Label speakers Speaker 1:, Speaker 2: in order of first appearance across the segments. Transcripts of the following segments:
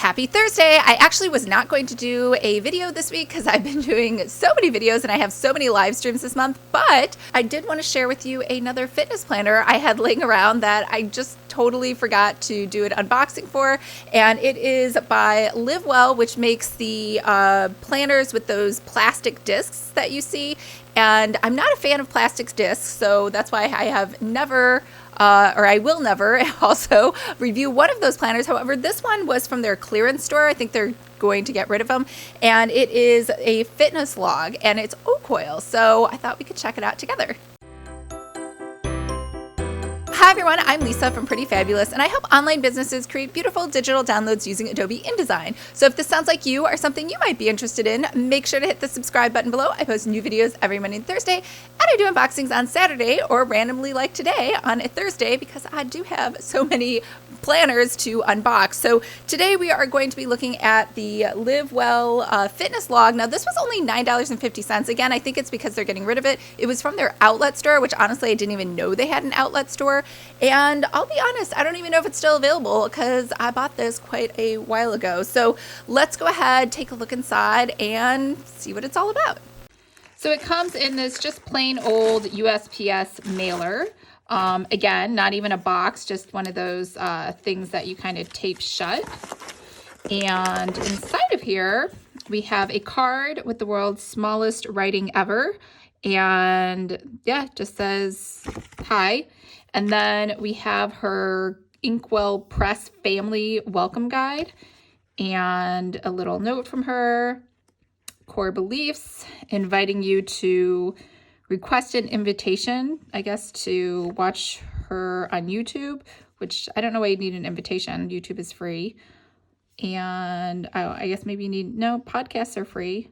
Speaker 1: Happy Thursday! I actually was not going to do a video this week because I've been doing so many videos and I have so many live streams this month, but I did want to share with you another fitness planner I had laying around that I just totally forgot to do an unboxing for, and it is by Livewell, which makes the planners with those plastic discs that you see, and I'm not a fan of plastic discs, so that's why I have never or I will never also review one of those planners. However, this one was from their clearance store. I think they're going to get rid of them. And it is a fitness log and it's oak oil. So I thought we could check it out together. Hi everyone, I'm Lisa from Pretty Fabulous, and I help online businesses create beautiful digital downloads using Adobe InDesign. So if this sounds like you or something you might be interested in, make sure to hit the subscribe button below. I post new videos every Monday and Thursday, and I do unboxings on Saturday or randomly like today on a Thursday because I do have so many planners to unbox. So today we are going to be looking at the Livewell fitness log. Now this was only $9.50. Again, I think it's because they're getting rid of it. It was from their outlet store, which honestly I didn't even know they had an outlet store. And I'll be honest, I don't even know if it's still available because I bought this quite a while ago. So let's go ahead, take a look inside and see what it's all about. So it comes in this just plain old USPS mailer. Again, not even a box, just one of those things that you kind of tape shut. And inside of here, we have a card with the world's smallest writing ever. And yeah, it just says hi. And then we have her Inkwell Press Family Welcome Guide and a little note from her, core beliefs, inviting you to request an invitation, I guess, to watch her on YouTube, which I don't know why you need an invitation. YouTube is free. And I guess maybe you need, no, podcasts are free.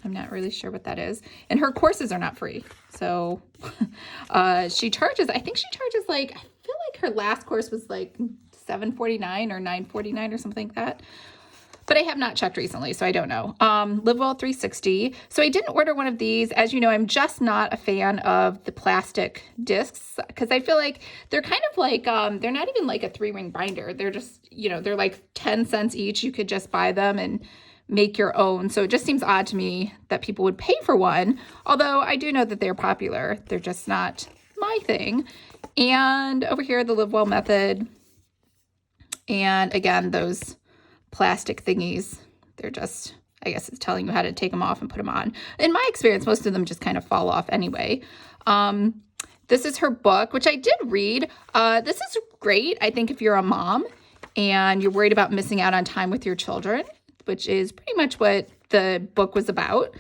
Speaker 1: I'm not really sure what that is. And her courses are not free. So she charges, I think she charges like, I feel like her last course was like $7.49 or $9.49 or something like that. But I have not checked recently, so I don't know. Livewell 360. So I didn't order one of these. As you know, I'm just not a fan of the plastic discs because I feel like they're kind of like, they're not even like a 3-ring binder. They're just, you know, they're like 10 cents each. You could just buy them and make your own. So it just seems odd to me that people would pay for one, although I do know that they're popular. They're just not my thing. And over here, the Livewell method. And again, those plastic thingies, they're just, I guess it's telling you how to take them off and put them on. In my experience, most of them just kind of fall off anyway. This is her book, which I did read. This is great, I think, if you're a mom and you're worried about missing out on time with your children, which is pretty much what the book was about.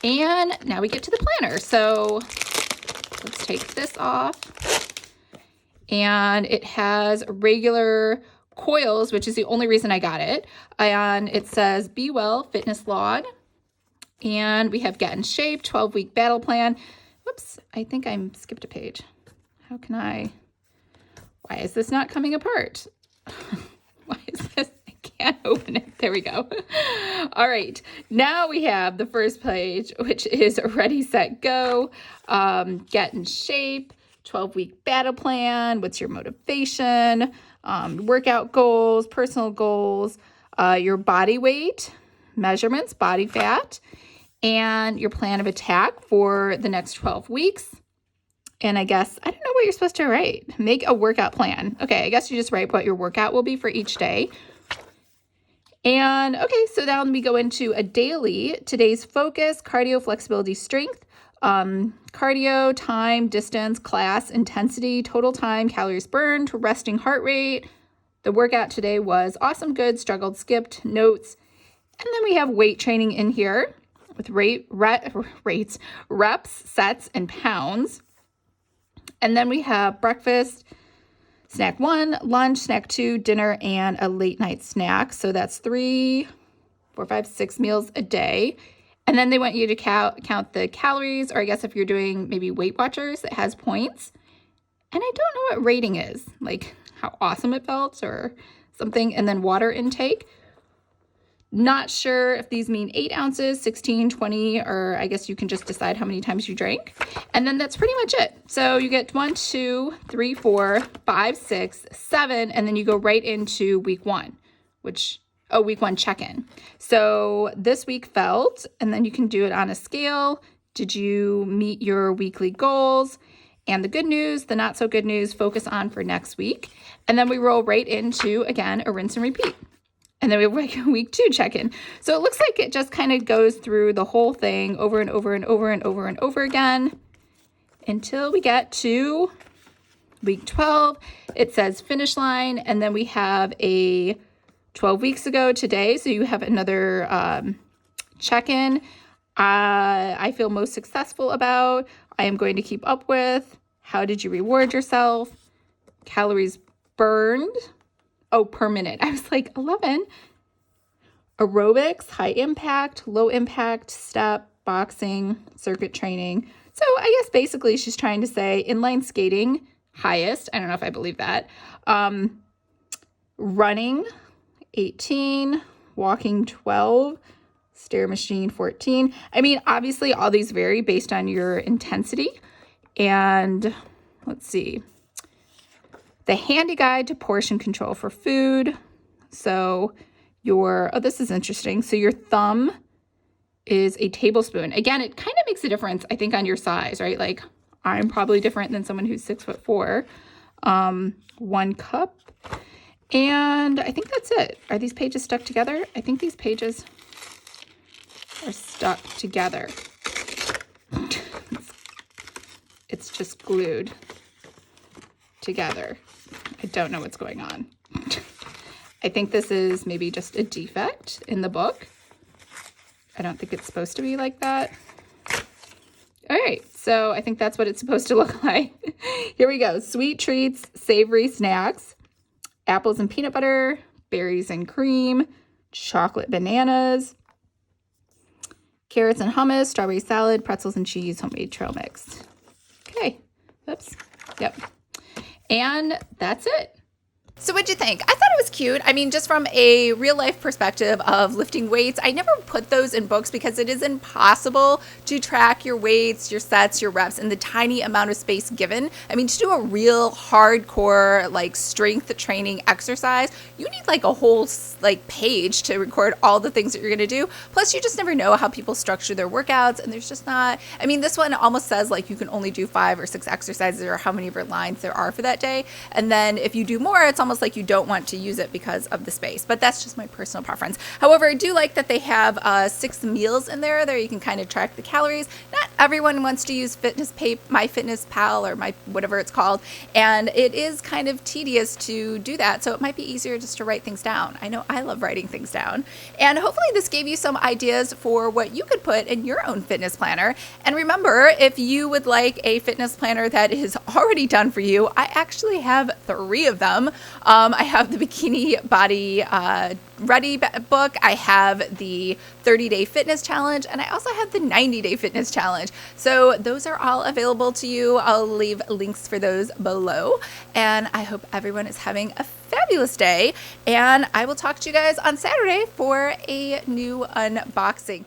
Speaker 1: And now we get to the planner. So let's take this off. And it has regular coils, which is the only reason I got it. And it says Be Well Fitness Log. And we have Get in Shape, 12-week battle plan. Whoops, I think I skipped a page. How can I? Why is this not coming apart? Why is this? Can't open it. There we go. All right. Now we have the first page, which is Ready, Set, Go. Get in Shape, 12-week battle plan. What's your motivation? Workout goals, personal goals, your body weight, measurements, body fat, and your plan of attack for the next 12 weeks. And I guess, I don't know what you're supposed to write. Make a workout plan. Okay, I guess you just write what your workout will be for each day. And okay, so now we go into a daily. Today's focus, cardio, flexibility, strength, cardio, time, distance, class, intensity, total time, calories burned, resting heart rate. The workout today was awesome, good, struggled, skipped, notes. And then we have weight training in here with rates, reps, sets, and pounds. And then we have breakfast, snack 1, lunch, snack 2, dinner, and a late night snack. So that's 3, 4, 5, 6 meals a day. And then they want you to count the calories, or I guess if you're doing maybe Weight Watchers, it has points. And I don't know what rating is, like how awesome it felt or something. And then water intake. Not sure if these mean 8 ounces, 16, 20, or I guess you can just decide how many times you drank. And then that's pretty much it. So you get 1, 2, 3, 4, 5, 6, 7, and then you go right into week 1, which Oh, week 1 check-in. So this week felt, and then you can do it on a scale. Did you meet your weekly goals? And the good news, the not so good news, focus on for next week. And then we roll right into, again, a rinse and repeat. And then we have like a week 2 check-in. So it looks like it just kind of goes through the whole thing over and over and over and over and over again until we get to week 12. It says finish line, and then we have a 12 weeks ago today. So you have another check-in. I feel most successful about. I am going to keep up with. How did you reward yourself? Calories burned. Oh, per minute. I was like 11. Aerobics, high impact, low impact, step, boxing, circuit training. So I guess basically she's trying to say inline skating, highest. I don't know if I believe that. Running, 18, walking, 12, stair machine, 14. I mean, obviously all these vary based on your intensity. And let's see. The handy guide to portion control for food. So this is interesting. So your thumb is a tablespoon. Again, it kind of makes a difference, I think, on your size, right? Like I'm probably different than someone who's 6'4". 1 cup. And I think that's it. Are these pages stuck together? I think these pages are stuck together. It's just glued together. I don't know what's going on. I think this is maybe just a defect in the book. I don't think it's supposed to be like that. All right, so I think that's what it's supposed to look like. Here we go. Sweet treats, savory snacks, apples and peanut butter, berries and cream, chocolate bananas, carrots and hummus, strawberry salad, pretzels and cheese, homemade trail mix. Okay, oops, yep. And that's it. So what'd you think? I thought it was cute. I mean, just from a real life perspective of lifting weights, I never put those in books because it is impossible to track your weights, your sets, your reps in the tiny amount of space given. I mean, to do a real hardcore like strength training exercise, you need like a whole like page to record all the things that you're going to do. Plus, you just never know how people structure their workouts, and there's just not. I mean, this one almost says like you can only do 5 or 6 exercises or how many of your lines there are for that day. And then if you do more, it's almost like you don't want to use it because of the space, but that's just my personal preference. However, I do like that they have 6 meals in there. There you can kind of track the calories. Not everyone wants to use MyFitnessPal or my whatever it's called, and it is kind of tedious to do that, so it might be easier just to write things down. I know I love writing things down, and hopefully this gave you some ideas for what you could put in your own fitness planner. And remember, if you would like a fitness planner that is already done for you, I actually have 3 of them. I have the Bikini Body Ready book. I have the 30-day fitness challenge, and I also have the 90-day fitness challenge. So those are all available to you. I'll leave links for those below, and I hope everyone is having a fabulous day, and I will talk to you guys on Saturday for a new unboxing.